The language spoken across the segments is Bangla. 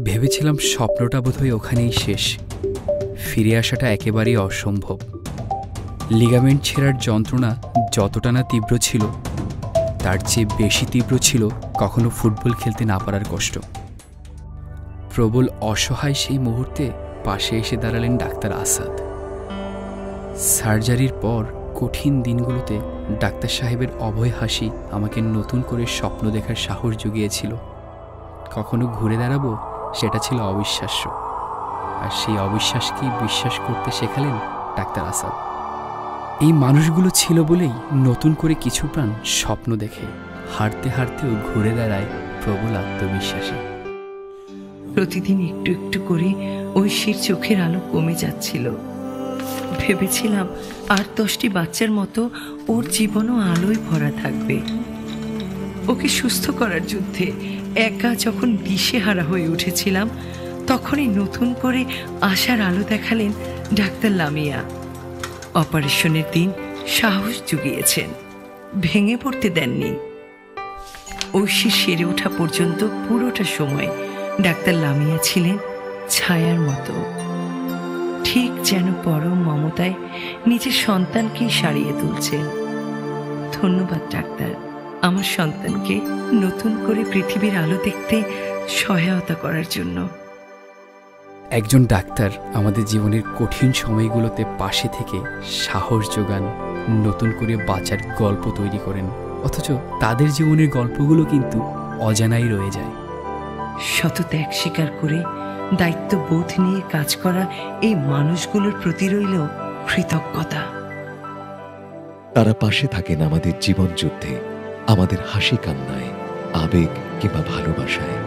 ভেবেছিলাম স্বপ্নটা বোধহয় ওখানেই শেষ, ফিরে আসাটা একেবারেই অসম্ভব। লিগামেন্ট ছেঁড়ার যন্ত্রণা যতটা না তীব্র ছিল, তার চেয়ে বেশি তীব্র ছিল কখনো ফুটবল খেলতে না পারার কষ্ট। প্রবল অসহায় সেই মুহূর্তে পাশে এসে দাঁড়ালেন ডাক্তার আসাদ। সার্জারির পর কঠিন দিনগুলোতে ডাক্তার সাহেবের অভয় হাসি আমাকে নতুন করে স্বপ্ন দেখার সাহস জুগিয়েছিল। কখনো ঘুরে দাঁড়াবো, সেটা ছিল অবিশ্বাস্য। আর সেই অবিশ্বাসকেই বিশ্বাস করতে শেখালেন ডাক্তার আসাদ। এই মানুষগুলো ছিল বলেই নতুন করে কিছু প্রাণ স্বপ্ন দেখে হারতে হারতেও ঘুরে দাঁড়ায় প্রবল আত্মবিশ্বাসে। প্রতিদিন একটু একটু করে ঐশীর চোখের আলো কমে যাচ্ছিল। ভেবেছিলাম আর 10টি বাচ্চার মতো ওর জীবনও আলোয় ভরা থাকবে। ওকে সুস্থ করার যুদ্ধে একা যখন দিশেহারা হয়ে উঠেছিলাম, তখনই নতুন করে আশার আলো দেখালেন ডাক্তার লামিয়া। অপারেশনের দিন সাহস জুগিয়েছেন, ভেঙে পড়তে দেননি। ঐশী সেরে ওঠা পর্যন্ত পুরোটা সময় ডাক্তার লামিয়া ছিলেন ছায়ার মতো, ঠিক যেন পরম মমতায় নিজের সন্তানকেই সারিয়ে তুলছেন। ধন্যবাদ ডাক্তার, আমার সন্তানকে নতুন করে পৃথিবীর আলো দেখতে সহায়তা করার জন্য। একজন ডাক্তার আমাদের জীবনের কঠিন সময়গুলোতে পাশে থেকে সাহস যোগান, নতুন করে বাঁচার গল্প তৈরি করেন, অথচ তাদের জীবনের গল্পগুলো কিন্তু অজানাই রয়ে যায়। শত ত্যাগ স্বীকার করে দায়িত্ববোধ নিয়ে কাজ করা এই মানুষগুলোর প্রতি রইল কৃতজ্ঞতা। তারা পাশে থাকেন আমাদের জীবন যুদ্ধে, আমাদের হাসি কান্নায়, আবেগ কিংবা ভালোবাসায়।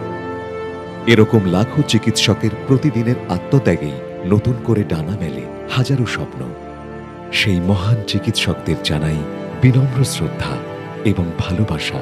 এরকম লাখো চিকিৎসকের প্রতিদিনের আত্মত্যাগেই নতুন করে ডানা মেলে হাজারো স্বপ্ন। সেই মহান চিকিৎসকদের জানাই বিনম্র শ্রদ্ধা এবং ভালোবাসা।